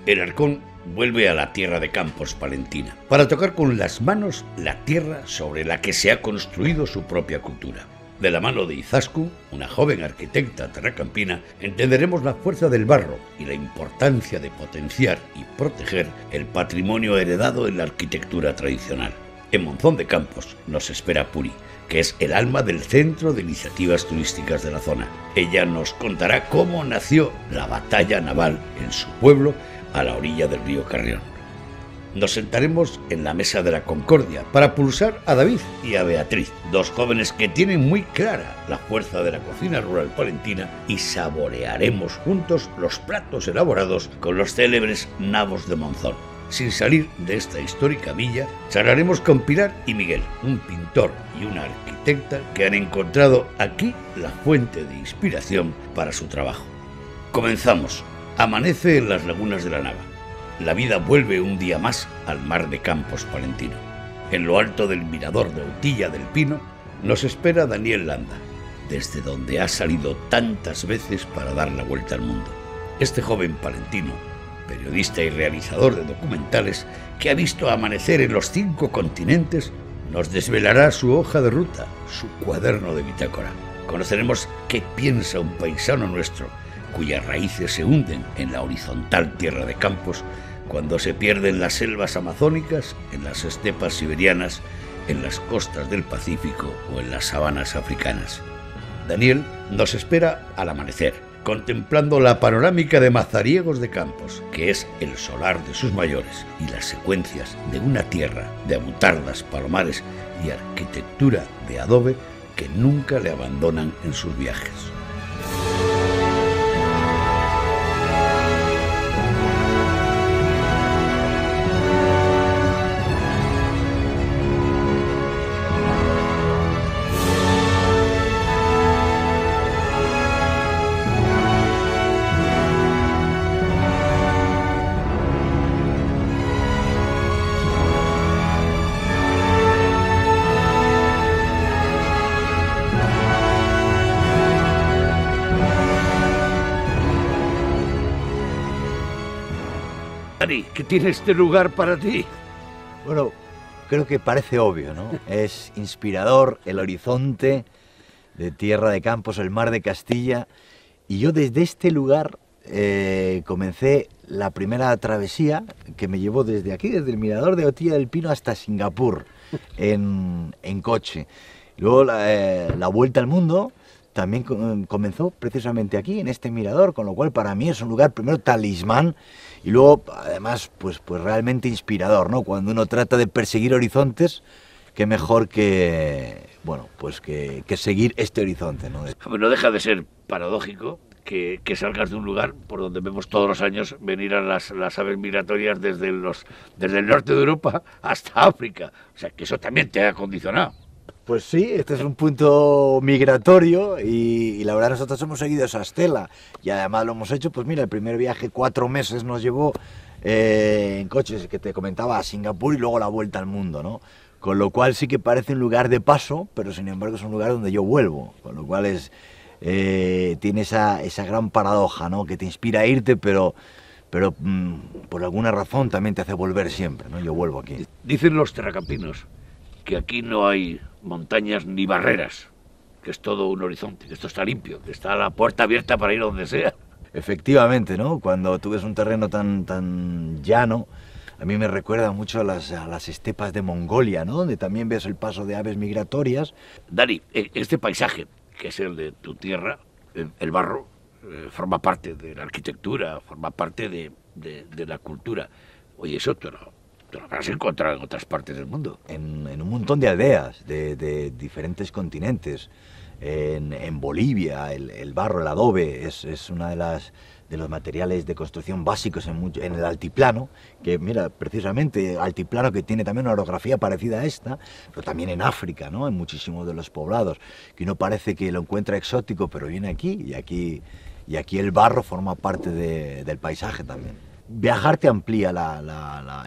El Arcón vuelve a la tierra de Campos Palentina para tocar con las manos la tierra sobre la que se ha construido su propia cultura. De la mano de Izaskun, una joven arquitecta terracampina, entenderemos la fuerza del barro y la importancia de potenciar y proteger el patrimonio heredado en la arquitectura tradicional. En Monzón de Campos nos espera Puri, que es el alma del Centro de Iniciativas Turísticas de la zona. Ella nos contará cómo nació la batalla naval en su pueblo a la orilla del río Carrión. Nos sentaremos en la mesa de la Concordia para pulsar a David y a Beatriz, dos jóvenes que tienen muy clara la fuerza de la cocina rural palentina, y saborearemos juntos los platos elaborados con los célebres nabos de Monzón. Sin salir de esta histórica villa, charlaremos con Pilar y Miguel, un pintor y una arquitecta que han encontrado aquí la fuente de inspiración para su trabajo. Comenzamos. Amanece en las lagunas de la Nava. La vida vuelve un día más al mar de Campos Palentino. En lo alto del mirador de Utilla del Pino nos espera Daniel Landa, desde donde ha salido tantas veces para dar la vuelta al mundo. Este joven palentino, periodista y realizador de documentales que ha visto amanecer en los 5 continentes, nos desvelará su hoja de ruta, su cuaderno de bitácora. Conoceremos qué piensa un paisano nuestro, cuyas raíces se hunden en la horizontal tierra de Campos cuando se pierde en las selvas amazónicas, en las estepas siberianas, en las costas del Pacífico o en las sabanas africanas. Daniel nos espera al amanecer, contemplando la panorámica de Mazariegos de Campos, que es el solar de sus mayores, y las secuencias de una tierra de abutardas, palomares y arquitectura de adobe que nunca le abandonan en sus viajes. ¿Qué tiene este lugar para ti? Bueno, creo que parece obvio, ¿no? Es inspirador el horizonte de Tierra de Campos, el mar de Castilla. Y yo desde este lugar comencé la primera travesía que me llevó desde aquí, desde el mirador de Utilla del Pino hasta Singapur, en coche. Luego la vuelta al mundo también comenzó precisamente aquí, en este mirador, con lo cual para mí es un lugar primero talismán y luego además pues realmente inspirador, ¿no? Cuando uno trata de perseguir horizontes, qué mejor que, bueno, pues que seguir este horizonte, ¿no? No deja de ser paradójico que salgas de un lugar por donde vemos todos los años venir a las aves migratorias desde el norte de Europa hasta África. O sea, que eso también te ha condicionado. Pues sí, este es un punto migratorio y la verdad nosotros hemos seguido esa estela y además lo hemos hecho, pues mira, el primer viaje 4 meses nos llevó en coches que te comentaba a Singapur y luego la vuelta al mundo, ¿no? Con lo cual sí que parece un lugar de paso, pero sin embargo es un lugar donde yo vuelvo, con lo cual tiene esa gran paradoja, ¿no? Que te inspira a irte, pero por alguna razón también te hace volver siempre, ¿no? Yo vuelvo aquí. Dicen los terracampinos que aquí no hay montañas ni barreras, que es todo un horizonte, que esto está limpio, que está la puerta abierta para ir a donde sea. Efectivamente, ¿no? Cuando tú ves un terreno tan llano, a mí me recuerda mucho a las estepas de Mongolia, ¿no? Donde también ves el paso de aves migratorias. Dani, este paisaje, que es el de tu tierra, el barro, forma parte de la arquitectura, forma parte de la cultura. Oye, eso te lo habrás encontrado en otras partes del mundo. En un montón de aldeas de diferentes continentes. en Bolivia, el barro, el adobe, es una de los materiales de construcción básicos en el altiplano, que mira, precisamente altiplano que tiene también una orografía parecida a esta, pero también en África, ¿no? En muchísimos de los poblados, que uno parece que lo encuentra exótico, pero viene aquí, y aquí el barro forma parte del paisaje también. Viajar te amplía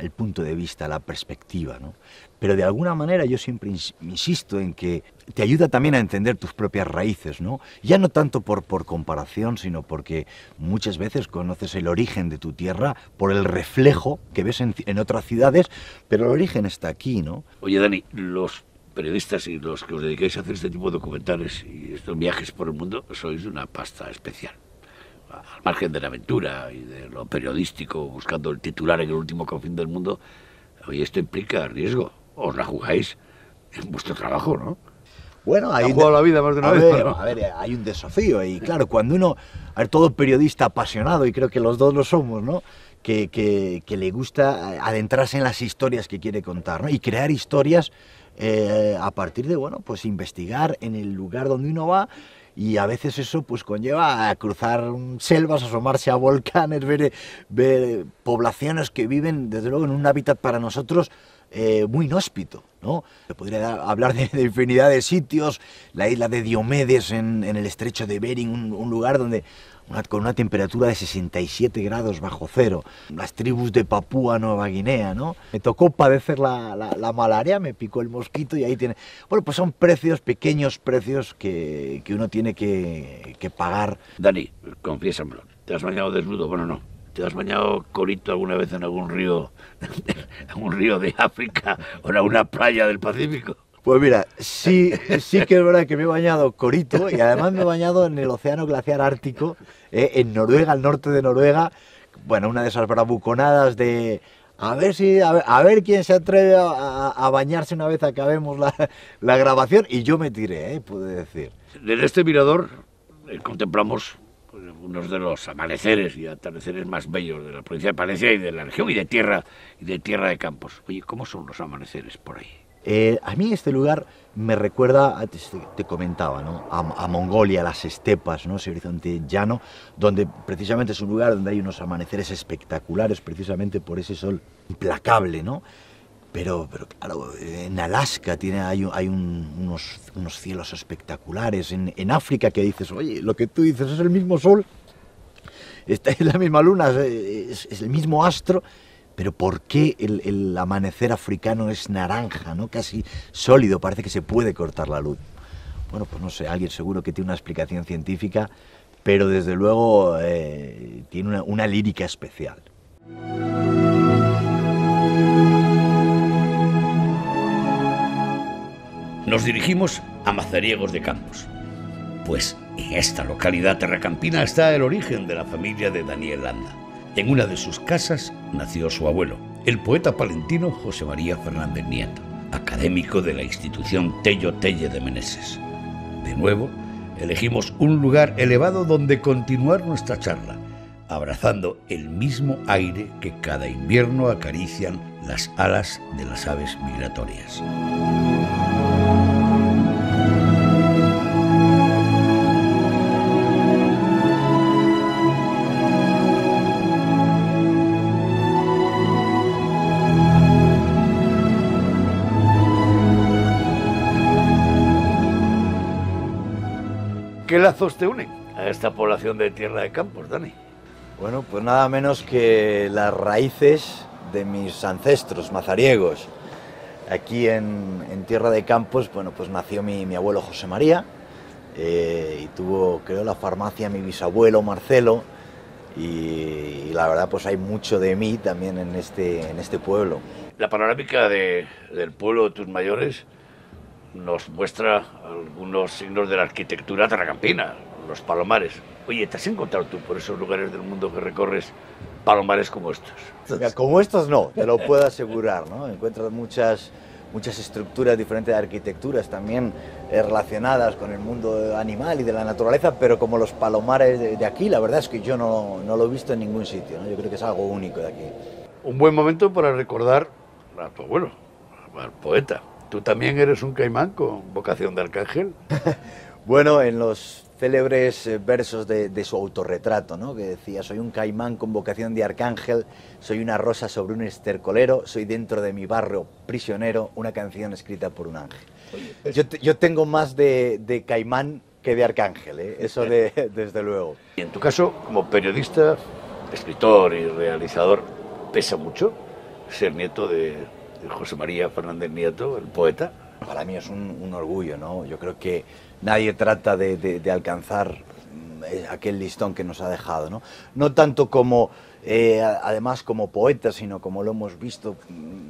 el punto de vista, la perspectiva, ¿no? Pero de alguna manera yo siempre insisto en que te ayuda también a entender tus propias raíces, ¿no? Ya no tanto por comparación, sino porque muchas veces conoces el origen de tu tierra por el reflejo que ves en otras ciudades, pero el origen está aquí, ¿no? Oye, Dani, los periodistas y los que os dedicáis a hacer este tipo de documentales y estos viajes por el mundo sois de una pasta especial. Al margen de la aventura y de lo periodístico, buscando el titular en el último confín del mundo, oye, esto implica riesgo. Os la jugáis en vuestro trabajo, ¿no? Bueno, ha jugado la vida más de una vez. ¿No? A ver, hay un desafío y claro, cuando uno, a ver, todo periodista apasionado, y creo que los dos lo somos, ¿no? Que le gusta adentrarse en las historias que quiere contar, ¿no? Y crear historias a partir de, bueno, pues investigar en el lugar donde uno va. Y a veces eso pues conlleva a cruzar selvas, asomarse a volcanes, ver poblaciones que viven, desde luego, en un hábitat para nosotros muy inhóspito, ¿no? Se podría hablar de infinidad de sitios, la isla de Diomedes en el estrecho de Bering, un lugar donde con una temperatura de 67 grados bajo cero, las tribus de Papúa Nueva Guinea, ¿no? Me tocó padecer la malaria, me picó el mosquito y ahí tiene... Bueno, pues son precios, pequeños precios que uno tiene que pagar. Dani, confiésamelo, ¿te has bañado desnudo? Bueno, no. ¿Te has bañado corito alguna vez en algún río de África o en alguna playa del Pacífico? Pues mira, sí que es verdad que me he bañado corito y además me he bañado en el océano glaciar ártico, en Noruega, al norte de Noruega. Bueno, una de esas bravuconadas de a ver quién se atreve a bañarse una vez acabemos la grabación, y yo me tiré, puedo decir. Desde este mirador contemplamos unos de los amaneceres y atardeceres más bellos de la provincia de Palencia y de la región y de Tierra de Campos. Oye, ¿cómo son los amaneceres por ahí? A mí este lugar me recuerda, te comentaba, ¿no? a Mongolia, a las estepas, ¿no? Ese horizonte llano, donde precisamente es un lugar donde hay unos amaneceres espectaculares, precisamente por ese sol implacable, ¿no? Pero claro, en Alaska hay unos cielos espectaculares, en África que dices, oye, lo que tú dices es el mismo sol, es la misma luna, es el mismo astro. Pero ¿por qué el amanecer africano es naranja, ¿no? Casi sólido, parece que se puede cortar la luz? Bueno, pues no sé, alguien seguro que tiene una explicación científica, pero desde luego tiene una lírica especial. Nos dirigimos a Mazariegos de Campos, pues en esta localidad terracampina está el origen de la familia de Daniel Landa. En una de sus casas nació su abuelo, el poeta palentino José María Fernández Nieto, académico de la institución Tello Telle de Meneses. De nuevo, elegimos un lugar elevado donde continuar nuestra charla, abrazando el mismo aire que cada invierno acarician las alas de las aves migratorias. ¿Qué lazos te unen a esta población de Tierra de Campos, Dani? Bueno, pues nada menos que las raíces de mis ancestros mazariegos. Aquí en Tierra de Campos, bueno, pues nació mi abuelo José María y creó la farmacia mi bisabuelo Marcelo, y la verdad pues hay mucho de mí también en este pueblo. La panorámica del pueblo de tus mayores nos muestra algunos signos de la arquitectura terracampina, los palomares. Oye, ¿te has encontrado tú por esos lugares del mundo que recorres palomares como estos? Mira, como estos no, te lo puedo asegurar, ¿no? Encuentras muchas estructuras diferentes de arquitecturas también relacionadas con el mundo animal y de la naturaleza, pero como los palomares de aquí, la verdad es que yo no lo he visto en ningún sitio, ¿no? Yo creo que es algo único de aquí. Un buen momento para recordar a tu abuelo, al poeta. ¿Tú también eres un caimán con vocación de arcángel? Bueno, en los célebres versos de su autorretrato, ¿no? Que decía: soy un caimán con vocación de arcángel, soy una rosa sobre un estercolero, soy dentro de mi barrio prisionero, una canción escrita por un ángel. Yo tengo más de caimán que de arcángel, ¿eh? Eso desde luego. Y en tu caso, como periodista, escritor y realizador, pesa mucho ser nieto de José María Fernández Nieto, el poeta. Para mí es un orgullo, ¿no? Yo creo que nadie trata de alcanzar aquel listón que nos ha dejado, ¿no? No tanto como, además como poeta, sino como lo hemos visto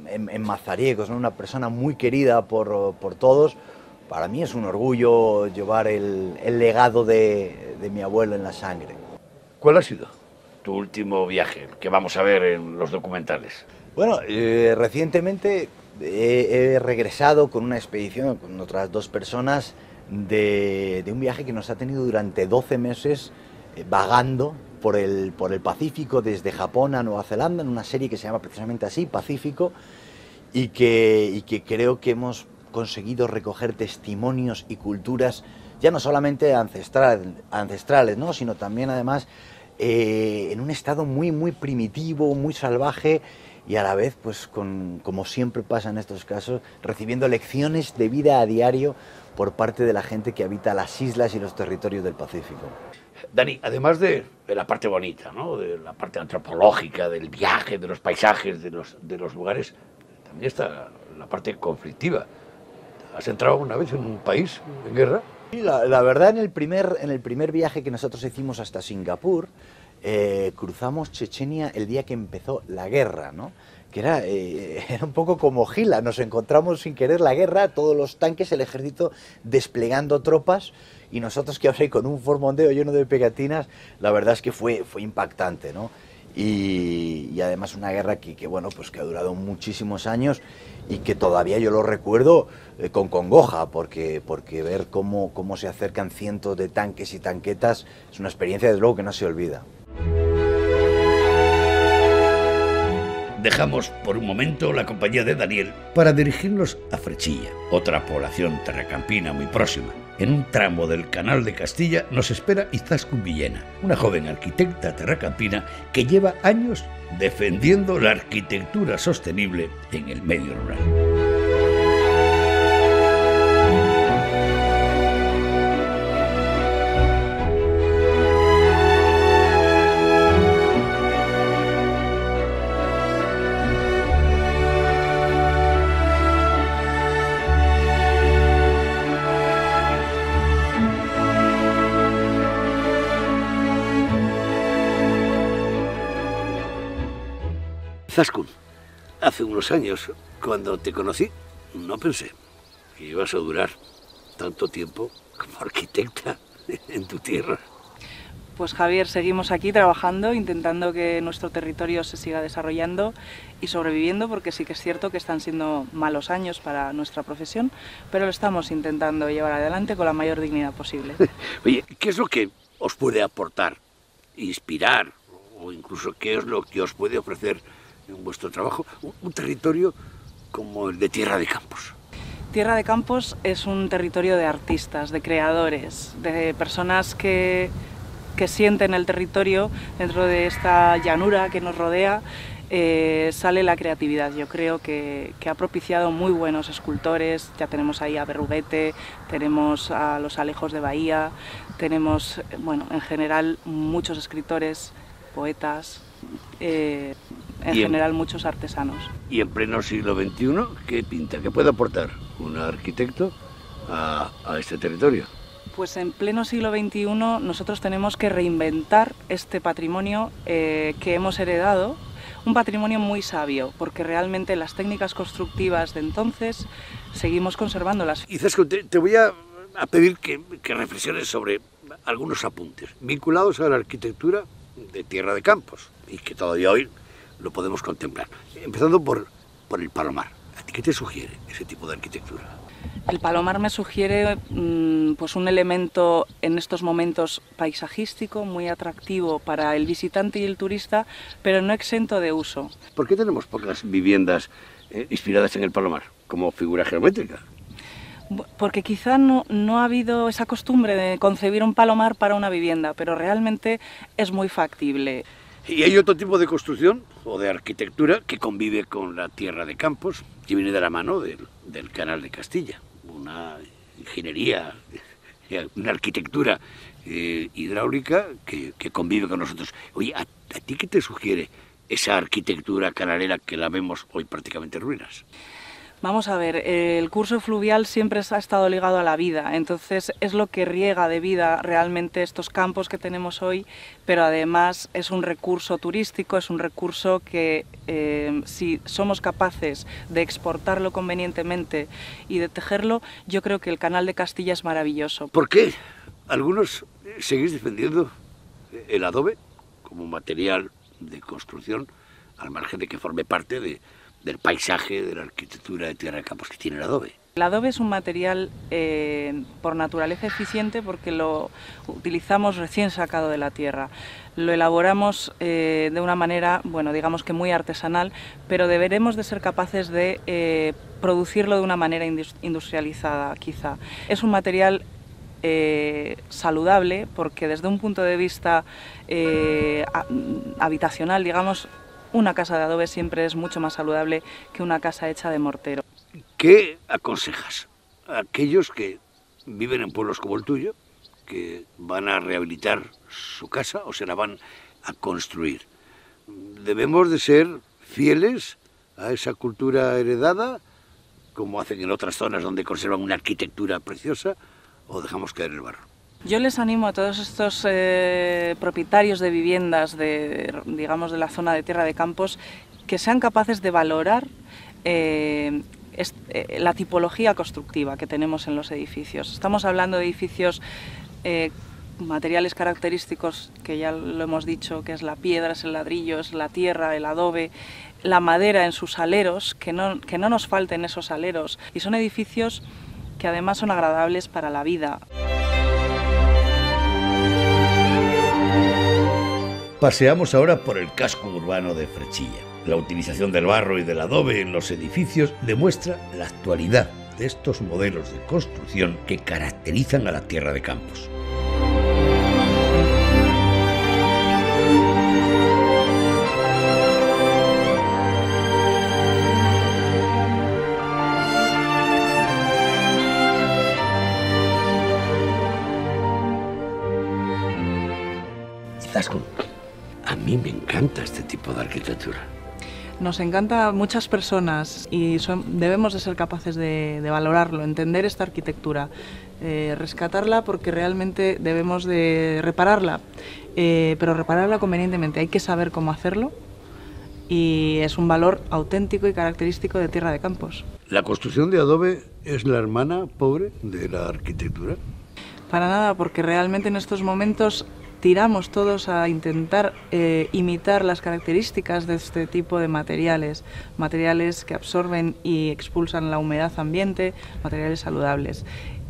en Mazariegos, ¿no? Una persona muy querida por todos. Para mí es un orgullo llevar el legado de mi abuelo en la sangre. ¿Cuál ha sido tu último viaje que vamos a ver en los documentales? Bueno, recientemente he regresado con una expedición con otras 2 personas de un viaje que nos ha tenido durante 12 meses vagando por el Pacífico, desde Japón a Nueva Zelanda, en una serie que se llama precisamente así, Pacífico, y que creo que hemos conseguido recoger testimonios y culturas ya no solamente ancestrales, ¿no? Sino también además en un estado muy primitivo, muy salvaje, y a la vez, pues como siempre pasa en estos casos, recibiendo lecciones de vida a diario por parte de la gente que habita las islas y los territorios del Pacífico. Dani, además de la parte bonita, ¿no? De la parte antropológica, del viaje, de los paisajes, de los lugares, también está la parte conflictiva. ¿Has entrado una vez en un país en guerra? Sí, la verdad, en el primer viaje que nosotros hicimos hasta Singapur, cruzamos Chechenia el día que empezó la guerra, ¿no? Que era un poco como Gila, nos encontramos sin querer la guerra, todos los tanques, el ejército desplegando tropas, y nosotros que ahora con un Ford Mondeo lleno de pegatinas, la verdad es que fue impactante, ¿no? Y además una guerra bueno, pues que ha durado muchísimos años y que todavía yo lo recuerdo con congoja, porque ver cómo se acercan cientos de tanques y tanquetas es una experiencia desde luego que no se olvida. Dejamos por un momento la compañía de Daniel para dirigirnos a Frechilla, otra población terracampina muy próxima. En un tramo del Canal de Castilla nos espera Izaskun Villena, una joven arquitecta terracampina que lleva años defendiendo la arquitectura sostenible en el medio rural. Izaskun, hace unos años, cuando te conocí, no pensé que ibas a durar tanto tiempo como arquitecta en tu tierra. Pues Javier, seguimos aquí trabajando, intentando que nuestro territorio se siga desarrollando y sobreviviendo, porque sí que es cierto que están siendo malos años para nuestra profesión, pero lo estamos intentando llevar adelante con la mayor dignidad posible. Oye, ¿qué es lo que os puede aportar, inspirar, o incluso qué es lo que os puede ofrecer en vuestro trabajo un territorio como el de Tierra de Campos? Tierra de Campos es un territorio de artistas, de creadores, de personas que sienten el territorio. Dentro de esta llanura que nos rodea sale la creatividad. Yo creo que ha propiciado muy buenos escultores. Ya tenemos ahí a Berruguete, tenemos a los Alejos de Bahía, tenemos, bueno, en general muchos escritores, poetas, en general muchos artesanos. ¿Y en pleno siglo XXI qué pinta? ¿Qué puede aportar un arquitecto a este territorio? Pues en pleno siglo XXI nosotros tenemos que reinventar este patrimonio que hemos heredado, un patrimonio muy sabio, porque realmente las técnicas constructivas de entonces seguimos conservándolas. Y Izaskun, te voy a pedir que reflexiones sobre algunos apuntes vinculados a la arquitectura de Tierra de Campos y que todavía hoy lo podemos contemplar. Empezando por el Palomar. ¿A ti qué te sugiere ese tipo de arquitectura? El Palomar me sugiere pues un elemento en estos momentos paisajístico, muy atractivo para el visitante y el turista, pero no exento de uso. ¿Por qué tenemos pocas viviendas inspiradas en el Palomar como figura geométrica? Porque quizá no ha habido esa costumbre de concebir un palomar para una vivienda, pero realmente es muy factible. Y hay otro tipo de construcción o de arquitectura que convive con la tierra de Campos, que viene de la mano del Canal de Castilla. Una ingeniería, una arquitectura hidráulica que convive con nosotros. Oye, ¿a ti qué te sugiere esa arquitectura canalera que la vemos hoy prácticamente en ruinas? Vamos a ver, el curso fluvial siempre ha estado ligado a la vida, entonces es lo que riega de vida realmente estos campos que tenemos hoy, pero además es un recurso turístico, es un recurso que si somos capaces de exportarlo convenientemente y de tejerlo, yo creo que el Canal de Castilla es maravilloso. ¿Por qué algunos seguís defendiendo el adobe como material de construcción, al margen de que forme parte del paisaje, de la arquitectura de tierra de Campos que tiene el adobe? El adobe es un material por naturaleza eficiente porque lo utilizamos recién sacado de la tierra. Lo elaboramos de una manera, bueno, digamos que muy artesanal, pero deberemos de ser capaces de producirlo de una manera industrializada, quizá. Es un material saludable porque desde un punto de vista habitacional, digamos, una casa de adobe siempre es mucho más saludable que una casa hecha de mortero. ¿Qué aconsejas a aquellos que viven en pueblos como el tuyo, que van a rehabilitar su casa o se la van a construir? ¿Debemos de ser fieles a esa cultura heredada, como hacen en otras zonas donde conservan una arquitectura preciosa, o dejamos caer el barro? Yo les animo a todos estos propietarios de viviendas, digamos, de la zona de Tierra de Campos, que sean capaces de valorar la tipología constructiva que tenemos en los edificios. Estamos hablando de edificios, materiales característicos, que ya lo hemos dicho, que es la piedra, es el ladrillo, es la tierra, el adobe, la madera en sus aleros, que no nos falten esos aleros. Y son edificios que además son agradables para la vida. Paseamos ahora por el casco urbano de Frechilla. La utilización del barro y del adobe en los edificios demuestra la actualidad de estos modelos de construcción que caracterizan a la tierra de Campos. Izaskun, a mí me encanta este tipo de arquitectura. Nos encanta a muchas personas y debemos de ser capaces de valorarlo, entender esta arquitectura, rescatarla porque realmente debemos de repararla, pero repararla convenientemente. Hay que saber cómo hacerlo y es un valor auténtico y característico de Tierra de Campos. ¿La construcción de adobe es la hermana pobre de la arquitectura? Para nada, porque realmente en estos momentos tiramos todos a intentar imitar las características de este tipo de materiales, materiales que absorben y expulsan la humedad ambiente, materiales saludables.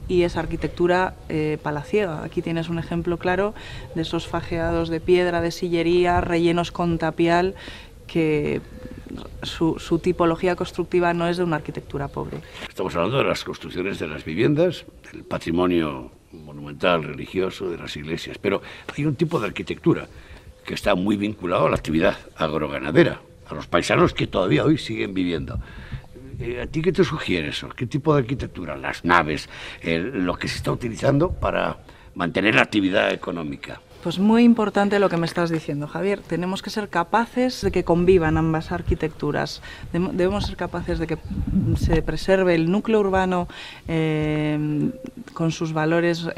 Y esa arquitectura palaciega. Aquí tienes un ejemplo claro de esos fajeados de piedra, de sillería, rellenos con tapial, que su tipología constructiva no es de una arquitectura pobre. Estamos hablando de las construcciones de las viviendas, del patrimonio monumental, religioso, de las iglesias, pero hay un tipo de arquitectura que está muy vinculado a la actividad agroganadera, a los paisanos que todavía hoy siguen viviendo. ¿A ti qué te sugiere eso? ¿Qué tipo de arquitectura? Las naves, lo que se está utilizando para mantener la actividad económica. Pues muy importante lo que me estás diciendo, Javier. Tenemos que ser capaces de que convivan ambas arquitecturas. Debemos ser capaces de que se preserve el núcleo urbano con sus valores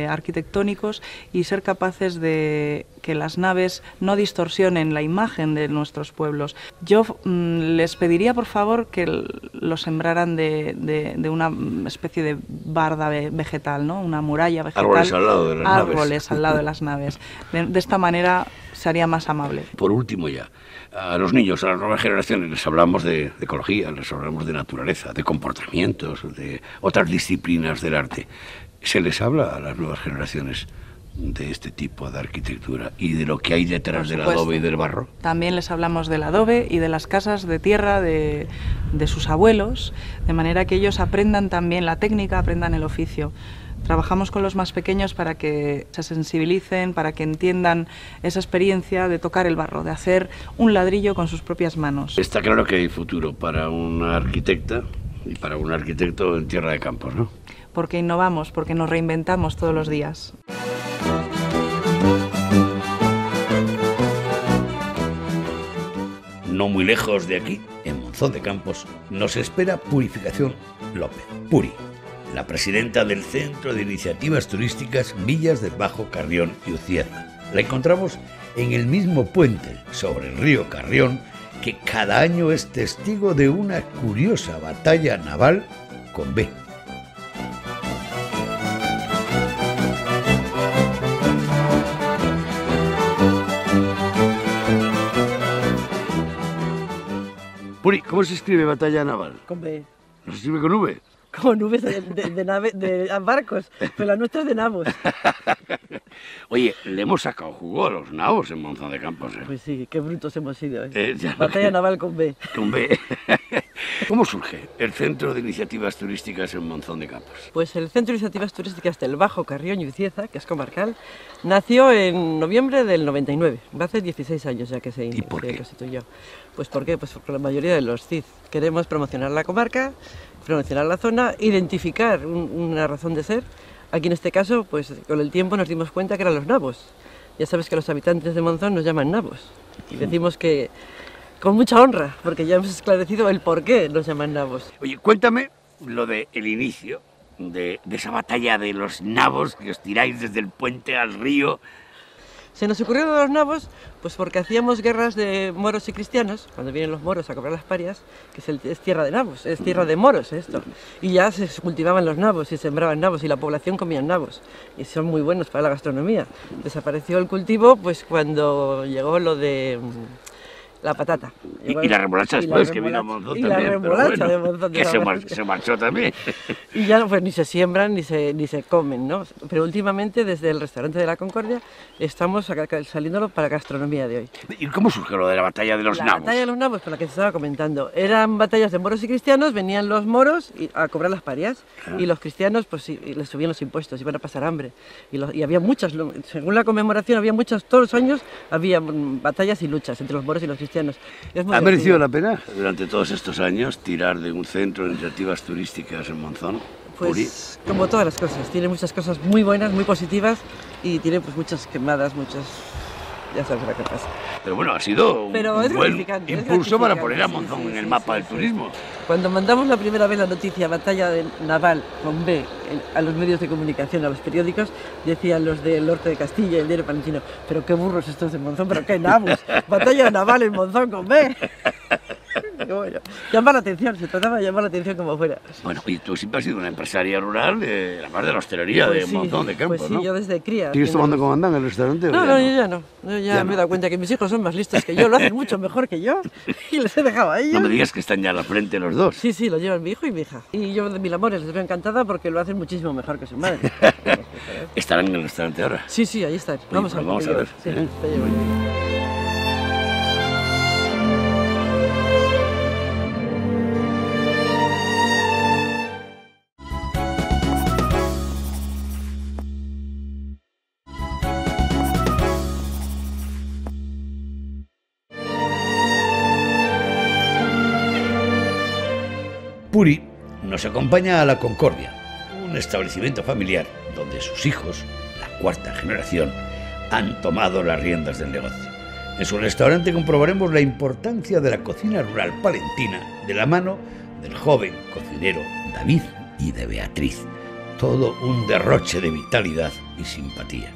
arquitectónicos y ser capaces de que las naves no distorsionen la imagen de nuestros pueblos. Yo les pediría, por favor, que lo sembraran de una especie de barda vegetal, ¿no? Una muralla vegetal. Árboles al lado de las naves. Árboles al lado de las naves. De esta manera se haría más amable. Por último ya, a los niños, a las nuevas generaciones, les hablamos de ecología, les hablamos de naturaleza, de comportamientos, de otras disciplinas del arte. ¿Se les habla a las nuevas generaciones de este tipo de arquitectura y de lo que hay detrás del supuesto. adobe y del barro? También les hablamos del adobe y de las casas de tierra de sus abuelos, de manera que ellos aprendan también la técnica, aprendan el oficio. Trabajamos con los más pequeños para que se sensibilicen, para que entiendan esa experiencia de tocar el barro, de hacer un ladrillo con sus propias manos. Está claro que hay futuro para una arquitecta y para un arquitecto en Tierra de Campos, ¿no? Porque innovamos, porque nos reinventamos todos los días. No muy lejos de aquí, en Monzón de Campos, nos espera Purificación López, Puri, la presidenta del Centro de Iniciativas Turísticas Villas del Bajo Carrión y Ucieza. La encontramos en el mismo puente sobre el río Carrión, que cada año es testigo de una curiosa batalla naval con B. Puri, ¿cómo se escribe batalla naval? Con B. ¿No se escribe con V? Con nubes de barcos, pero la nuestra es de nabos. Oye, le hemos sacado jugo a los nabos en Monzón de Campos, ¿eh? Pues sí, qué brutos hemos sido. Ya Batalla naval con B. Con B. ¿Cómo surge el Centro de Iniciativas Turísticas en Monzón de Campos? Pues el Centro de Iniciativas Turísticas del Bajo Carrión y Ucieza, que es comarcal, nació en noviembre del 99. Va a hacer 16 años ya que se constituyó. Pues ¿por qué? Pues por la mayoría de los CID. Queremos promocionar la comarca, promocionar la zona, identificar una razón de ser. Aquí en este caso, pues con el tiempo nos dimos cuenta que eran los nabos. Ya sabes que los habitantes de Monzón nos llaman nabos. Y decimos que con mucha honra, porque ya hemos esclarecido el por qué nos llaman nabos. Oye, cuéntame lo del inicio de esa batalla de los nabos que os tiráis desde el puente al río. Se nos ocurrieron los nabos, pues porque hacíamos guerras de moros y cristianos, cuando vienen los moros a cobrar las parias, que es tierra de nabos, es tierra de moros esto. Y ya se cultivaban los nabos y sembraban nabos y la población comía nabos. Y son muy buenos para la gastronomía. Desapareció el cultivo pues cuando llegó lo de la patata. Y la remolacha después, que vino a Monzón también. Y la remolacha de Monzón. Que se marchó también. Y ya pues, ni se siembran ni se comen, ¿no? Pero últimamente, desde el restaurante de la Concordia, estamos saliéndolo para la gastronomía de hoy. ¿Y cómo surgió lo de la batalla de los nabos? La batalla de los nabos, por la que se estaba comentando, eran batallas de moros y cristianos, venían los moros a cobrar las parias, y los cristianos pues les subían los impuestos, iban a pasar hambre. Y había muchas, según la conmemoración, había muchas, todos los años había batallas y luchas entre los moros y los cristianos. ¿Ha merecido la pena durante todos estos años tirar de un centro de iniciativas turísticas en Monzón? Pues como todas las cosas, tiene muchas cosas muy buenas, muy positivas, y tiene pues muchas quemadas, ya sabes lo que pasa. Pero bueno, ha sido un buen impulso para poner a Monzón en el mapa del turismo. Cuando mandamos la primera vez la noticia batalla naval con B a los medios de comunicación, a los periódicos, decían los del norte de Castilla y el diario palentino, pero qué burros estos de Monzón, pero qué nabos, batalla naval en Monzón con B. Bueno, llamar la atención, se trataba de llamar la atención como fuera. Bueno, y tú siempre has sido una empresaria rural, además de la hostelería de Monzón de Campos, pues sí, ¿no? yo desde cría. ¿Sigues tomando comandante en el restaurante? No, yo ya no. Yo ya me he dado cuenta que mis hijos son más listos que yo, lo hacen mucho mejor que yo, y les he dejado a ellos. No me digas que están ya a la frente los dos. Sí, lo llevan mi hijo y mi hija. Y yo de mil amores les veo encantada porque lo hacen muchísimo mejor que su madre. ¿Estarán en el restaurante ahora? Sí, ahí están. Oye, vamos a ver. Sí, te llevo. Puri nos acompaña a La Concordia, un establecimiento familiar donde sus hijos, la cuarta generación, han tomado las riendas del negocio. En su restaurante comprobaremos la importancia de la cocina rural palentina de la mano del joven cocinero David y de Beatriz. Todo un derroche de vitalidad y simpatía.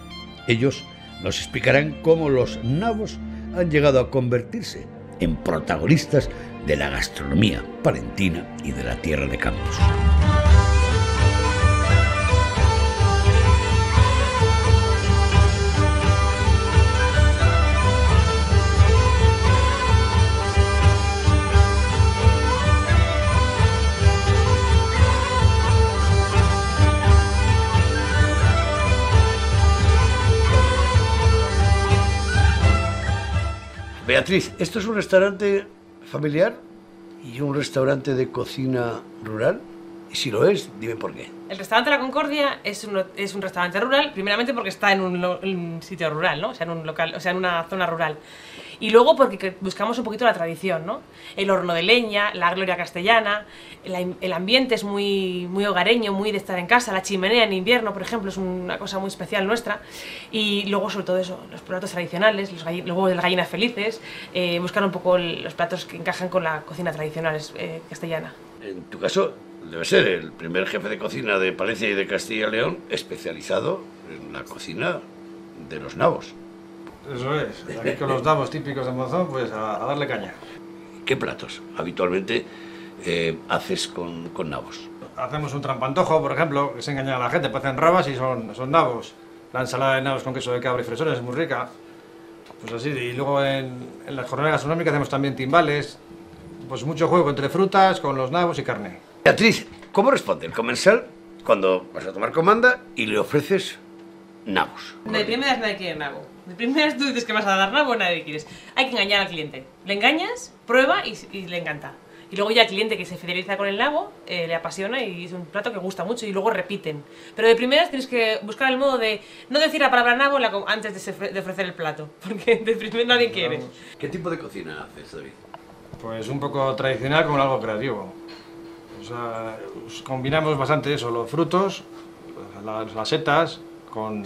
Ellos nos explicarán cómo los nabos han llegado a convertirse en protagonistas de la gastronomía palentina y de la Tierra de Campos. Beatriz, ¿esto es un restaurante familiar y un restaurante de cocina rural? Y si lo es, dime por qué. El restaurante La Concordia es un restaurante rural, primeramente porque está en un sitio rural, ¿no? O sea, en un local, o sea, en una zona rural. Y luego porque buscamos un poquito la tradición, ¿no? El horno de leña, la gloria castellana, el ambiente es muy hogareño, muy de estar en casa, la chimenea en invierno, por ejemplo, es una cosa muy especial nuestra. Y luego, sobre todo eso, los platos tradicionales, luego de las gallinas felices, buscar un poco los platos que encajan con la cocina tradicional castellana. En tu caso, debe ser el primer jefe de cocina de Palencia y de Castilla y León especializado en la cocina de los nabos. Eso es, aquí con los nabos típicos de Monzón, pues a darle caña. ¿Qué platos habitualmente haces con nabos? Hacemos un trampantojo, por ejemplo, que se engaña a la gente, parecen rabas y son nabos. La ensalada de nabos con queso de cabra y fresones es muy rica. Pues así, y luego en las jornadas gastronómicas hacemos también timbales, pues mucho juego entre frutas, con los nabos y carne. Beatriz, ¿cómo responde el comensal cuando vas a tomar comanda y le ofreces nabos? De primeras nadie quiere nabo. De primeras tú dices que vas a dar nabo, nadie quieres. Hay que engañar al cliente. Le engañas, prueba y le encanta. Y luego ya el cliente que se fideliza con el nabo, le apasiona y es un plato que gusta mucho y luego repiten. Pero de primeras tienes que buscar el modo de no decir la palabra nabo antes de ofrecer el plato, porque de primeras nadie quiere. ¿Qué tipo de cocina haces, David? Pues un poco tradicional con algo creativo. O sea, combinamos bastante eso, los frutos, las setas, con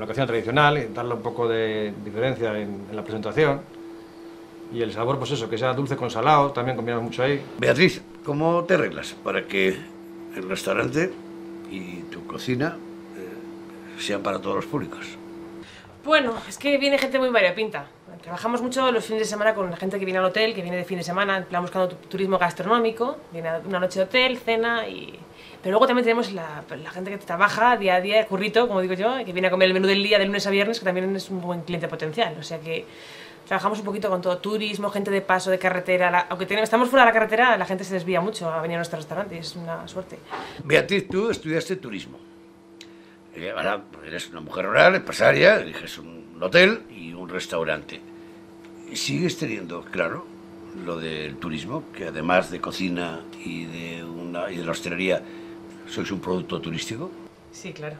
la cocina tradicional, y darle un poco de diferencia en la presentación. Y el sabor, pues eso, que sea dulce con salado, también combinamos mucho ahí. Beatriz, ¿cómo te arreglas para que el restaurante y tu cocina sean para todos los públicos? Bueno, es que viene gente muy variopinta. Trabajamos mucho los fines de semana con la gente que viene al hotel, que viene de fin de semana, en plan buscando turismo gastronómico, viene una noche de hotel, cena y... Pero luego también tenemos la gente que trabaja día a día, currito, como digo yo, que viene a comer el menú del día de lunes a viernes, que también es un buen cliente potencial. O sea que trabajamos un poquito con todo, turismo, gente de paso, de carretera. Aunque estamos fuera de la carretera, la gente se desvía mucho a venir a nuestro restaurante y es una suerte. Beatriz, tú estudiaste turismo. Ahora eres una mujer rural, empresaria, diriges un hotel y un restaurante. ¿Sigues teniendo claro lo del turismo, que además de cocina y de la hostelería, sois un producto turístico? Sí, claro.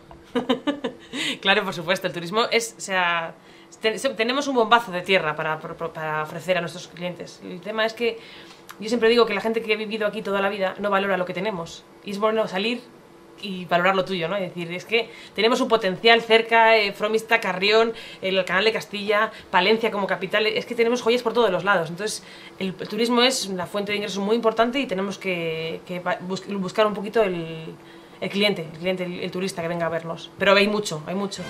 Claro, por supuesto. El turismo es, o sea, tenemos un bombazo de tierra para ofrecer a nuestros clientes. El tema es que yo siempre digo que la gente que ha vivido aquí toda la vida no valora lo que tenemos. Y es bueno salir y valorar lo tuyo, ¿no? Es decir, es que tenemos un potencial cerca, Fromista, Carrión, el Canal de Castilla, Palencia como capital, es que tenemos joyas por todos los lados. Entonces, el turismo es una fuente de ingresos muy importante y tenemos que buscar un poquito el cliente, el turista que venga a vernos. Pero hay mucho, hay mucho.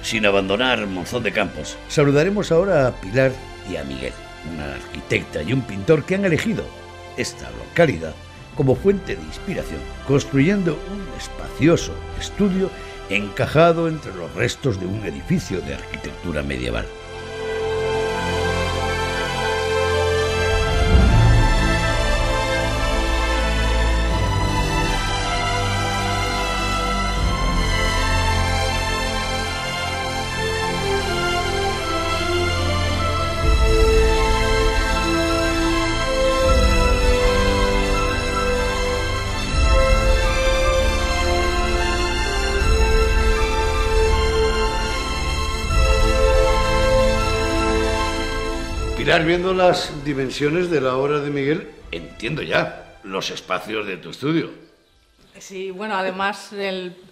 Sin abandonar Monzón de Campos, saludaremos ahora a Pilar y a Miguel, una arquitecta y un pintor que han elegido esta localidad como fuente de inspiración, construyendo un espacioso estudio encajado entre los restos de un edificio de arquitectura medieval. Pilar, viendo las dimensiones de la obra de Miguel, entiendo ya los espacios de tu estudio. Sí, bueno, además,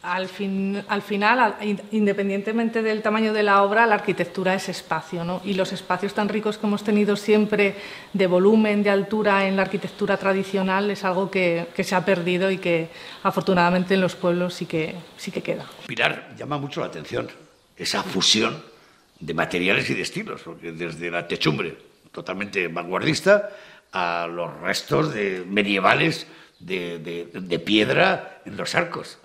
al final, independientemente del tamaño de la obra, la arquitectura es espacio, ¿no? Y los espacios tan ricos que hemos tenido siempre de volumen, de altura en la arquitectura tradicional es algo que se ha perdido y que afortunadamente en los pueblos sí que queda. Pilar, llama mucho la atención esa fusión de materiales y de estilos, porque desde la techumbre totalmente vanguardista a los restos medievales de piedra en los arcos.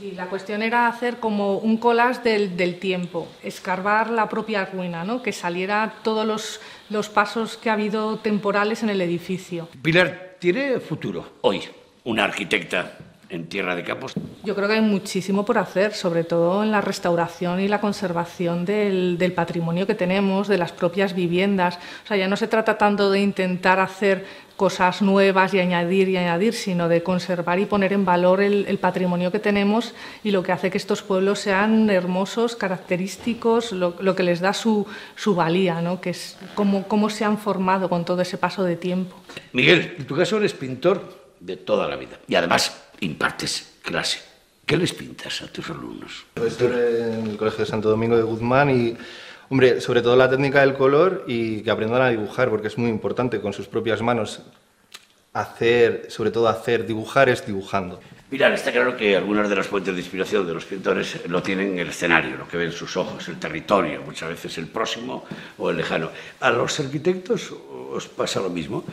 Sí, la cuestión era hacer como un collage del tiempo, escarbar la propia ruina, ¿no? Que saliera todos los pasos que ha habido temporales en el edificio. Pilar, ¿tiene futuro hoy una arquitecta en Tierra de Campos? Yo creo que hay muchísimo por hacer, sobre todo en la restauración y la conservación del patrimonio que tenemos, de las propias viviendas. O sea, ya no se trata tanto de intentar hacer cosas nuevas y añadir, sino de conservar y poner en valor el patrimonio que tenemos y lo que hace que estos pueblos sean hermosos, característicos, lo que les da su valía, ¿no? Que es cómo se han formado con todo ese paso de tiempo. Miguel, en tu caso eres pintor de toda la vida y además impartes clase. ¿Qué les pintas a tus alumnos? Estoy en el Colegio de Santo Domingo de Guzmán y, hombre, sobre todo la técnica del color y que aprendan a dibujar, porque es muy importante con sus propias manos dibujar es dibujando. Mirad, está claro que algunas de las fuentes de inspiración de los pintores lo tienen en el escenario, lo que ven sus ojos, el territorio, muchas veces el próximo o el lejano. ¿A los arquitectos os pasa lo mismo?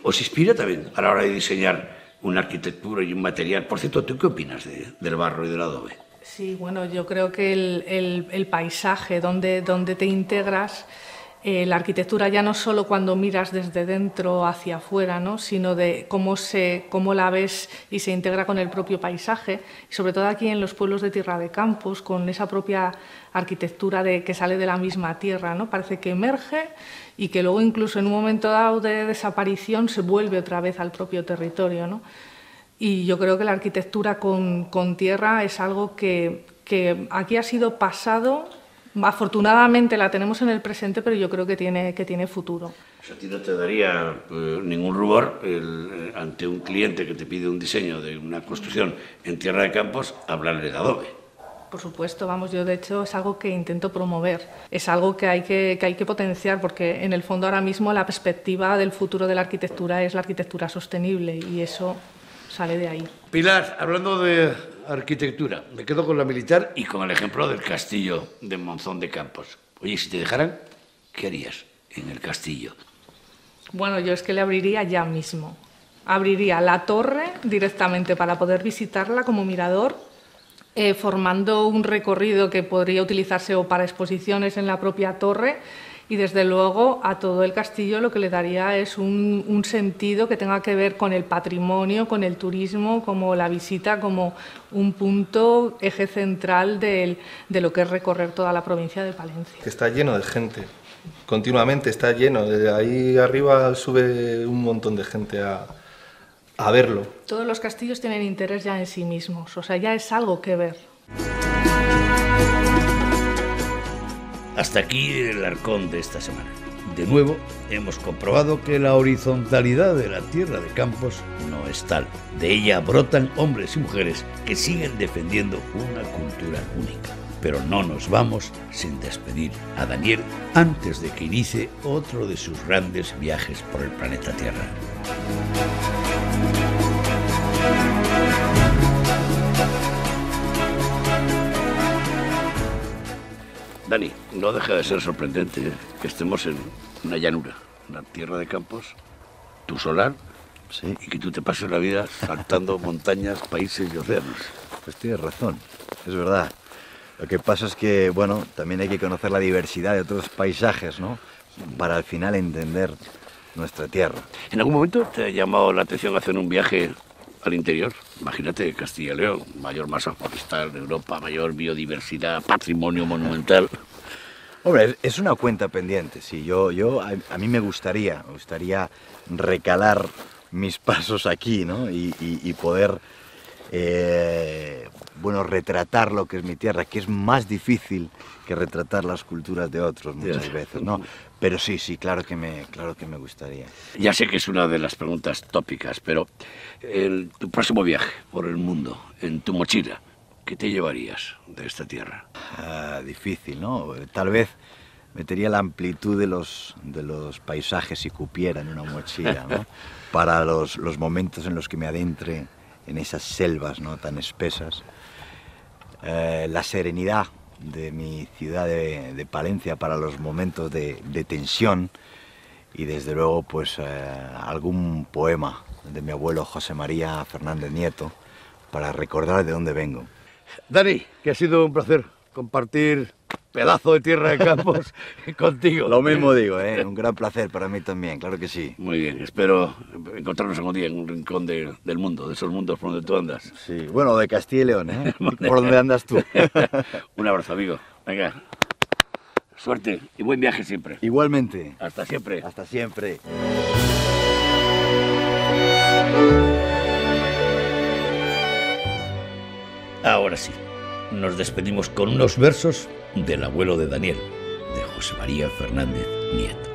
¿Os inspira también a la hora de diseñar una arquitectura y un material? Por cierto, ¿tú qué opinas del barro y del adobe? Sí, bueno, yo creo que el paisaje donde te integras, la arquitectura ya no solo cuando miras desde dentro hacia afuera, ¿no? Sino de cómo la ves y se integra con el propio paisaje, y sobre todo aquí en los pueblos de Tierra de Campos, con esa propia arquitectura que sale de la misma tierra, ¿no? Parece que emerge y que luego incluso en un momento dado de desaparición se vuelve otra vez al propio territorio, ¿no? Y yo creo que la arquitectura con tierra es algo que aquí ha sido pasado. Afortunadamente la tenemos en el presente, pero yo creo que tiene futuro. ¿A ti no te daría ningún rubor ante un cliente que te pide un diseño de una construcción en Tierra de Campos hablarle de adobe? Por supuesto, vamos, yo de hecho es algo que intento promover, es algo que hay que potenciar, porque en el fondo ahora mismo la perspectiva del futuro de la arquitectura es la arquitectura sostenible y eso sale de ahí. Pilar, hablando de arquitectura, me quedo con la militar y con el ejemplo del castillo de Monzón de Campos. Oye, si te dejaran, ¿qué harías en el castillo? Bueno, yo es que le abriría ya mismo. Abriría la torre directamente para poder visitarla como mirador, formando un recorrido que podría utilizarse o para exposiciones en la propia torre, y desde luego a todo el castillo lo que le daría es un sentido que tenga que ver con el patrimonio, con el turismo, como la visita, como un punto, eje central de lo que es recorrer toda la provincia de Palencia. Que está lleno de gente, continuamente está lleno, desde ahí arriba sube un montón de gente a verlo. Todos los castillos tienen interés ya en sí mismos, o sea, ya es algo que ver. Hasta aquí el Arcón de esta semana. De nuevo, hemos comprobado que la horizontalidad de la Tierra de Campos no es tal. De ella brotan hombres y mujeres que siguen defendiendo una cultura única. Pero no nos vamos sin despedir a Daniel antes de que inicie otro de sus grandes viajes por el planeta Tierra. Dani, no deja de ser sorprendente que estemos en una llanura, una Tierra de Campos, tu solar, sí, y que tú te pases la vida saltando montañas, países y océanos. Pues tienes razón, es verdad. Lo que pasa es que, bueno, también hay que conocer la diversidad de otros paisajes, ¿no? Para al final entender nuestra tierra. ¿En algún momento te ha llamado la atención hacer un viaje al interior? Imagínate Castilla y León, mayor masa forestal de Europa, mayor biodiversidad, patrimonio monumental. Hombre, es una cuenta pendiente, sí. A mí me gustaría recalar mis pasos aquí, ¿no? Y poder, bueno, retratar lo que es mi tierra, que es más difícil que retratar las culturas de otros muchas veces, ¿no? Pero sí, claro que me gustaría. Ya sé que es una de las preguntas tópicas, pero en tu próximo viaje por el mundo, en tu mochila, ¿qué te llevarías de esta tierra? Difícil, ¿no? Tal vez metería la amplitud de los paisajes si cupiera en una mochila, ¿no? Para los momentos en los que me adentre en esas selvas, ¿no? Tan espesas. La serenidad de mi ciudad de Palencia para los momentos de tensión y desde luego pues algún poema de mi abuelo José María Fernández Nieto para recordar de dónde vengo. Dani, que ha sido un placer compartir pedazo de tierra de Campos, contigo. Lo mismo digo, un gran placer para mí también, claro que sí. Muy bien, espero encontrarnos algún día en un rincón del mundo, de esos mundos por donde tú andas. Sí, bueno, de Castilla y León, por donde andas tú. Un abrazo, amigo. Venga, suerte y buen viaje siempre. Igualmente. Hasta siempre. Hasta siempre. Ahora sí, nos despedimos con unos versos del abuelo de Daniel, de José María Fernández Nieto.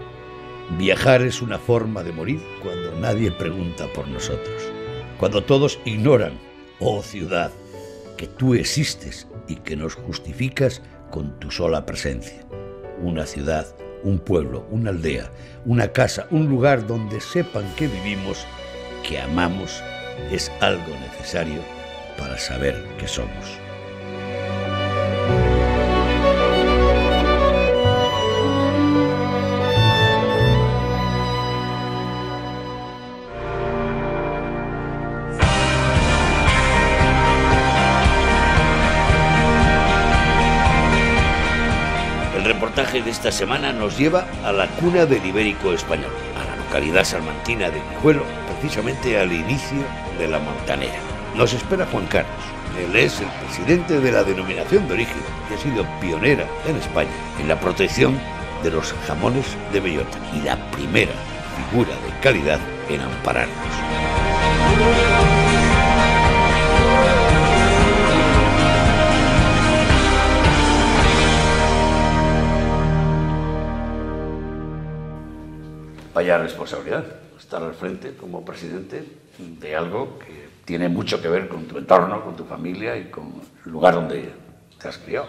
Viajar es una forma de morir cuando nadie pregunta por nosotros, cuando todos ignoran, oh ciudad, que tú existes y que nos justificas con tu sola presencia. Una ciudad, un pueblo, una aldea, una casa, un lugar donde sepan que vivimos, que amamos, es algo necesario para saber que somos. El reportaje de esta semana nos lleva a la cuna del ibérico español, a la localidad salmantina de Guijuelo, precisamente al inicio de la Montanera. Nos espera Juan Carlos. Él es el presidente de la denominación de origen y ha sido pionera en España en la protección de los jamones de bellota y la primera figura de calidad en ampararlos. Vaya responsabilidad, estar al frente como presidente de algo que tiene mucho que ver con tu entorno, con tu familia y con el lugar donde te has criado.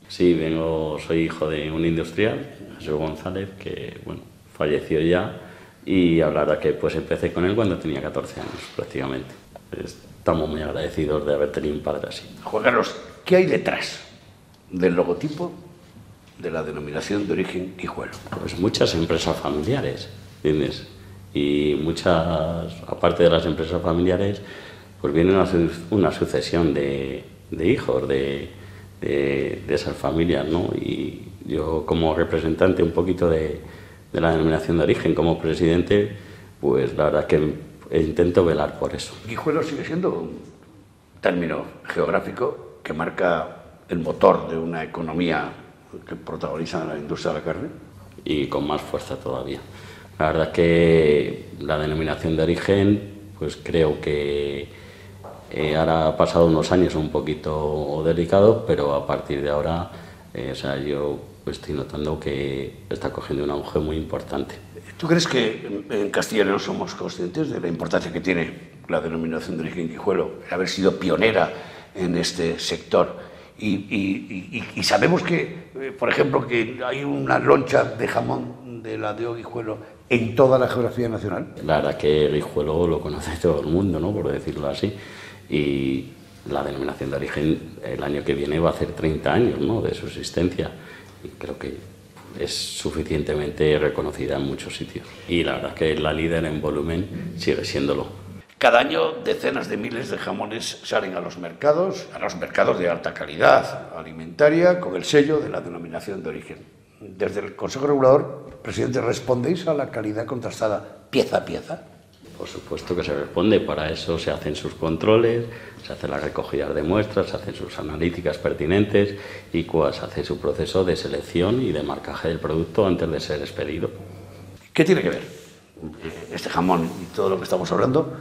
Sí, soy hijo de un industrial, Jesús González, que falleció ya, y la verdad que empecé con él cuando tenía 14 años prácticamente. Estamos muy agradecidos de haber tenido un padre así. Juan Carlos, ¿qué hay detrás del logotipo de la denominación de origen Guijuelo? Pues muchas empresas familiares, ¿entiendes? Y muchas, aparte de las empresas familiares, pues viene una sucesión de hijos de esas familias, ¿no? Y yo, como representante un poquito de la denominación de origen, como presidente, pues la verdad que intento velar por eso. Guijuelo sigue siendo un término geográfico que marca el motor de una economía que protagoniza la industria de la carne. Y con más fuerza todavía. La verdad que la denominación de origen, pues creo que ahora ha pasado unos años un poquito delicados, pero a partir de ahora, yo estoy notando que está cogiendo un auge muy importante. ¿Tú crees que en Castilla y León somos conscientes de la importancia que tiene la denominación de origen Guijuelo, haber sido pionera en este sector? Y sabemos que, por ejemplo, que hay una loncha de jamón de la de Guijuelo en toda la geografía nacional. La verdad que Guijuelo lo conoce todo el mundo, ¿no?, por decirlo así, y la denominación de origen el año que viene va a hacer 30 años, ¿no?, de su existencia, y creo que es suficientemente reconocida en muchos sitios. Y la verdad que la líder en volumen sigue siéndolo. Cada año decenas de miles de jamones salen a los mercados de alta calidad alimentaria con el sello de la denominación de origen. Desde el Consejo Regulador, presidente, ¿respondéis a la calidad contrastada pieza a pieza? Por supuesto que se responde, para eso se hacen sus controles, se hace la recogida de muestras, se hacen sus analíticas pertinentes y se hace su proceso de selección y de marcaje del producto antes de ser expedido. ¿Qué tiene que ver este jamón y todo lo que estamos hablando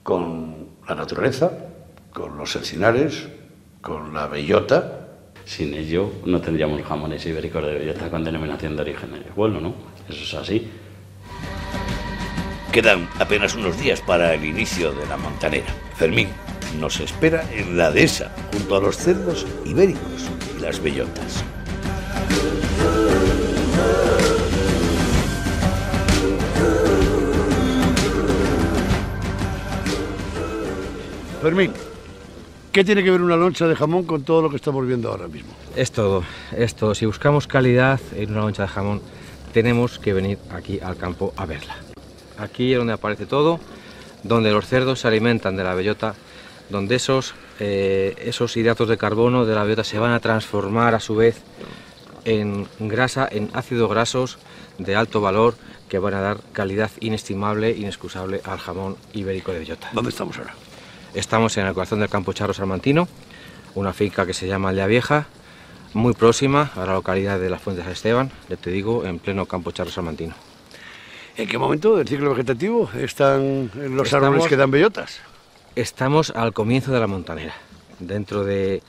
con la naturaleza, con los encinares, con la bellota? Sin ello no tendríamos jamones ibéricos de bellota con denominación de origen en Guijuelo, ¿no? Eso es así. Quedan apenas unos días para el inicio de la Montanera. Fermín nos espera en la dehesa, junto a los cerdos ibéricos y las bellotas. Fermín, ¿qué tiene que ver una loncha de jamón con todo lo que estamos viendo ahora mismo? Es todo. Si buscamos calidad en una loncha de jamón, tenemos que venir aquí al campo a verla. Aquí es donde aparece todo, donde los cerdos se alimentan de la bellota donde esos hidratos de carbono de la bellota se van a transformar a su vez en grasa, en ácidos grasos de alto valor que van a dar calidad inestimable, inexcusable al jamón ibérico de bellota. ¿Dónde estamos ahora? Estamos en el corazón del campo Charro Salmantino, una finca que se llama Aldea Vieja, muy próxima a la localidad de Las Fuentes de San Esteban, ya te digo, en pleno campo Charro Salmantino. ¿En qué momento del ciclo vegetativo están los árboles que dan bellotas? Estamos al comienzo de la montanera. Dentro de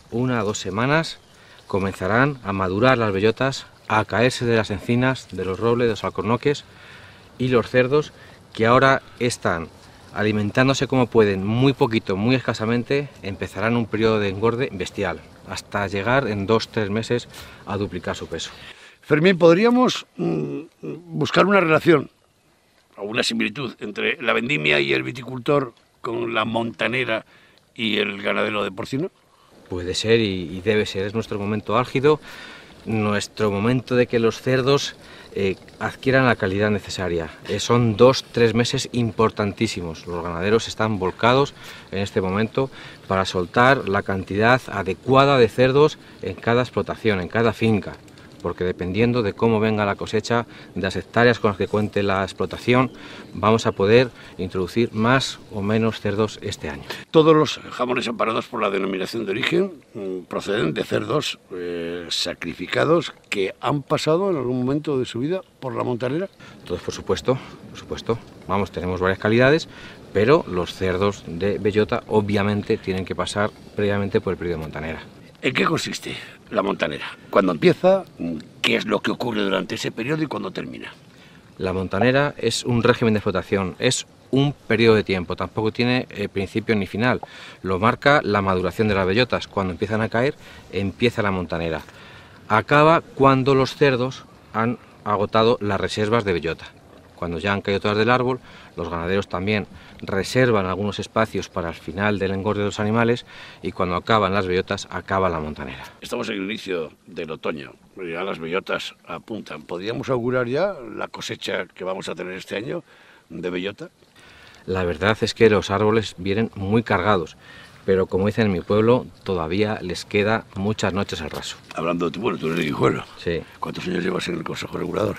1 o 2 semanas comenzarán a madurar las bellotas, a caerse de las encinas, de los robles, de los alcornoques, y los cerdos que ahora están alimentándose como pueden, muy poquito, muy escasamente, empezarán un periodo de engorde bestial, hasta llegar en 2 o 3 meses a duplicar su peso. Fermín, ¿podríamos buscar una relación o una similitud entre la vendimia y el viticultor con la montanera y el ganadero de porcino? Puede ser y debe ser, es nuestro momento álgido, nuestro momento de que los cerdos adquieran la calidad necesaria. Son 2 o 3 meses importantísimos. Los ganaderos están volcados en este momento para soltar la cantidad adecuada de cerdos en cada explotación, en cada finca, porque dependiendo de cómo venga la cosecha, de las hectáreas con las que cuente la explotación, vamos a poder introducir más o menos cerdos este año. Todos los jamones amparados por la denominación de origen proceden de cerdos sacrificados que han pasado en algún momento de su vida por la montanera. Todos, por supuesto, por supuesto. Vamos, tenemos varias calidades, pero los cerdos de bellota obviamente tienen que pasar previamente por el periodo de montanera. ¿En qué consiste la montanera? ¿Cuándo empieza? ¿Qué es lo que ocurre durante ese periodo y cuándo termina? La montanera es un régimen de explotación, es un periodo de tiempo, tampoco tiene principio ni final. Lo marca la maduración de las bellotas. Cuando empiezan a caer, empieza la montanera. Acaba cuando los cerdos han agotado las reservas de bellota. Cuando ya han caído todas del árbol, los ganaderos también reservan algunos espacios para el final del engorde de los animales, y cuando acaban las bellotas, acaba la montanera. Estamos en el inicio del otoño, ya las bellotas apuntan. ¿Podríamos augurar ya la cosecha que vamos a tener este año de bellota? La verdad es que los árboles vienen muy cargados, pero como dicen en mi pueblo, todavía les queda muchas noches al raso. Hablando de tu pueblo, tú eres de Guijuelo. Sí. ¿Cuántos años llevas en el Consejo Regulador?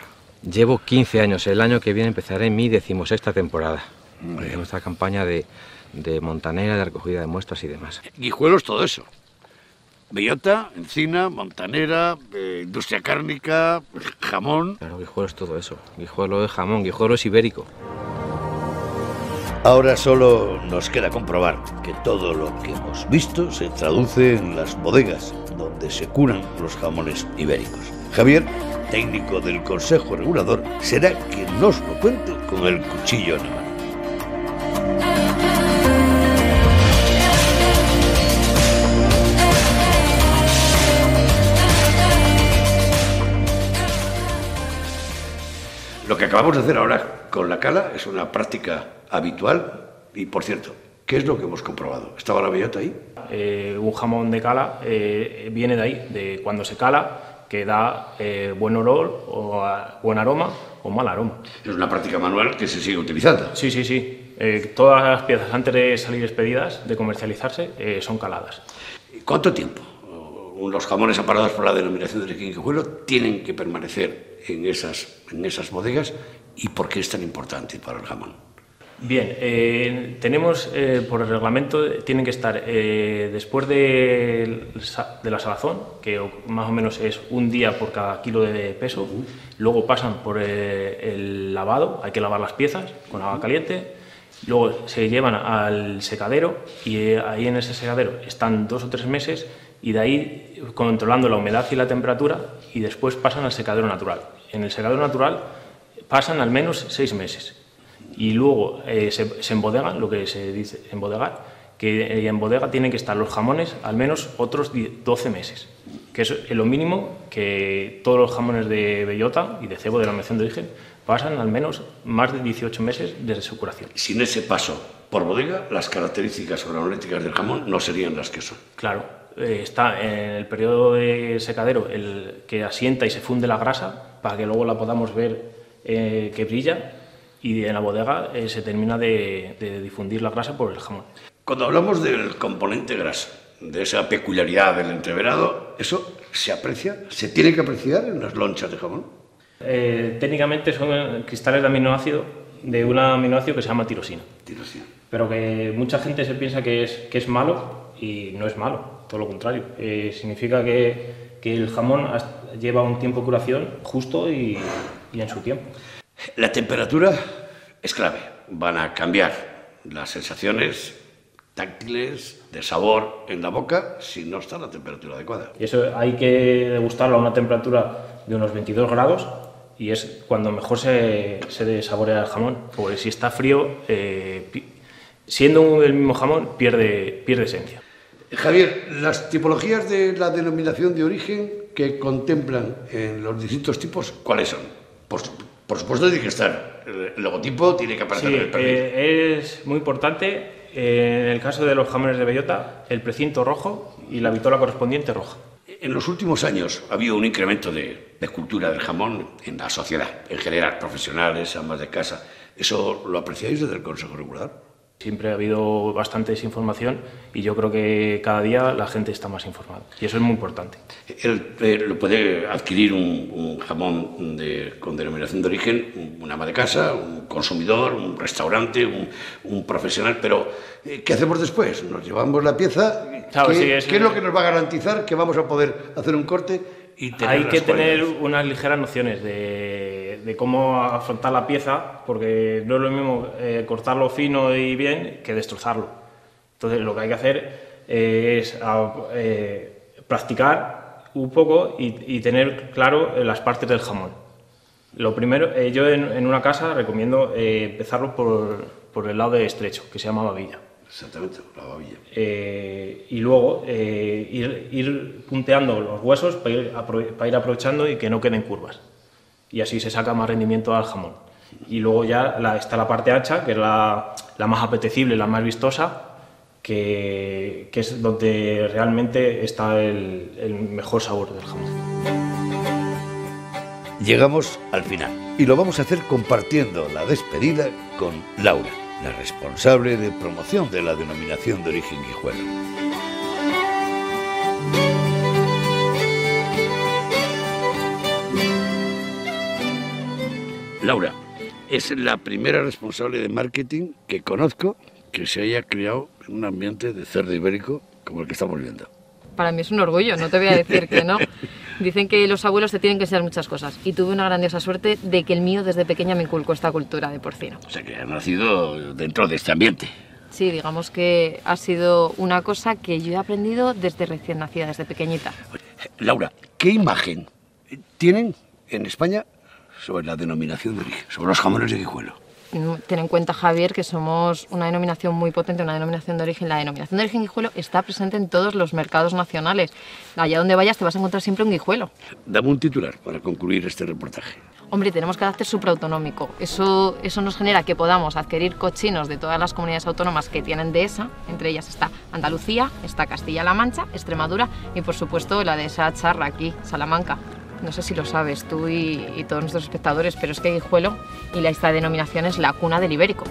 Llevo 15 años, el año que viene empezaré mi 16ª temporada. De nuestra campaña de montanera, de recogida de muestras y demás. Guijuelo es todo eso. Bellota, encina, montanera, industria cárnica, jamón. Claro, Guijuelo es todo eso. Guijuelo es jamón, Guijuelo es ibérico. Ahora solo nos queda comprobar que todo lo que hemos visto se traduce en las bodegas donde se curan los jamones ibéricos. Javier, técnico del Consejo Regulador, será quien nos lo cuente con el cuchillo en la mano. Lo que acabamos de hacer ahora con la cala es una práctica habitual y, por cierto, ¿qué es lo que hemos comprobado? ¿Estaba la bellota ahí? Un jamón de cala viene de ahí, de cuando se cala, que da buen olor o buen aroma o mal aroma. Es una práctica manual que se sigue utilizando. Sí, sí, sí. Todas las piezas antes de salir expedidas, de comercializarse, son caladas. ¿Cuánto tiempo los jamones amparados por la denominación de origen Guijuelo tienen que permanecer en esas bodegas y por qué es tan importante para el jamón? Bien, tenemos por el reglamento, tienen que estar después de la salazón, que más o menos es 1 día por cada kilo de peso. Luego pasan por el lavado, hay que lavar las piezas con agua caliente. Luego se llevan al secadero y ahí en ese secadero están 2 o 3 meses, y de ahí controlando la humedad y la temperatura, y después pasan al secadero natural. En el secadero natural pasan al menos 6 meses. Y luego se embodegan, lo que se dice embodegar, que en bodega tienen que estar los jamones al menos otros 12 meses, que es lo mínimo que todos los jamones de bellota y de cebo de la denominación de origen pasan al menos más de 18 meses desde su curación. Sin ese paso por bodega, las características organolépticas del jamón no serían las que son. Claro, está en el periodo de secadero el que asienta y se funde la grasa para que luego la podamos ver que brilla, y en la bodega se termina de difundir la grasa por el jamón. Cuando hablamos del componente grasa, de esa peculiaridad del entreverado, ¿eso se aprecia? ¿Se tiene que apreciar en las lonchas de jamón? Técnicamente son cristales de aminoácido, de un aminoácido que se llama tirosina. Tirosina. Pero que mucha gente se piensa que es malo y no es malo, todo lo contrario. Significa que el jamón lleva un tiempo de curación justo y en su tiempo. La temperatura es clave. Van a cambiar las sensaciones táctiles, de sabor en la boca, si no está a la temperatura adecuada. Y eso hay que degustarlo a una temperatura de unos 22 grados y es cuando mejor se saborea el jamón, porque si está frío, siendo el mismo jamón, pierde esencia. Javier, las tipologías de la denominación de origen que contemplan en los distintos tipos, ¿cuáles son? Por supuesto tiene que estar, el logotipo tiene que aparecer en el pernil. Es muy importante. En el caso de los jamones de bellota, el precinto rojo y la vitola correspondiente roja. En los últimos años ha habido un incremento de cultura del jamón en la sociedad, en general, profesionales, amas de casa. ¿Eso lo apreciáis desde el Consejo Regulador? Siempre ha habido bastante desinformación y yo creo que cada día la gente está más informada y eso es muy importante. Lo puede adquirir un jamón con denominación de origen, un ama de casa, un consumidor, un restaurante, un profesional, pero ¿qué hacemos después? ¿Nos llevamos la pieza? Claro, ¿Qué es lo que nos va a garantizar que vamos a poder hacer un corte y tener Hay que tener cualidades? unas ligeras nociones de cómo afrontar la pieza, porque no es lo mismo cortarlo fino y bien que destrozarlo. Entonces lo que hay que hacer es practicar un poco y tener claro las partes del jamón. Lo primero, yo en una casa recomiendo empezarlo por el lado de estrecho, que se llama babilla. Exactamente, la babilla. Y luego ir punteando los huesos para ir aprovechando y que no queden curvas. Y así se saca más rendimiento al jamón. Y luego ya está la parte ancha, que es la más apetecible, la más vistosa, que es donde realmente está el mejor sabor del jamón. Llegamos al final y lo vamos a hacer compartiendo la despedida con Laura, la responsable de promoción de la denominación de origen Guijuelo. Laura, es la primera responsable de marketing que conozco que se haya criado en un ambiente de cerdo ibérico como el que estamos viendo. Para mí es un orgullo, no te voy a decir que no. Dicen que los abuelos te tienen que enseñar muchas cosas y tuve una grandiosa suerte de que el mío desde pequeña me inculcó esta cultura de porcino. O sea que ha nacido dentro de este ambiente. Sí, digamos que ha sido una cosa que yo he aprendido desde recién nacida, desde pequeñita. Laura, ¿qué imagen tienen en España sobre la denominación de origen, sobre los jamones de Guijuelo? Ten en cuenta, Javier, que somos una denominación muy potente, una denominación de origen. La denominación de origen Guijuelo está presente en todos los mercados nacionales. Allá donde vayas te vas a encontrar siempre un Guijuelo. Dame un titular para concluir este reportaje. Hombre, tenemos carácter supraautonómico. Eso nos genera que podamos adquirir cochinos de todas las comunidades autónomas que tienen dehesa. Entre ellas está Andalucía, está Castilla-La Mancha, Extremadura y, por supuesto, la dehesa charra aquí, Salamanca. No sé si lo sabes tú y todos nuestros espectadores, pero es que Guijuelo y esta denominación es la cuna del ibérico.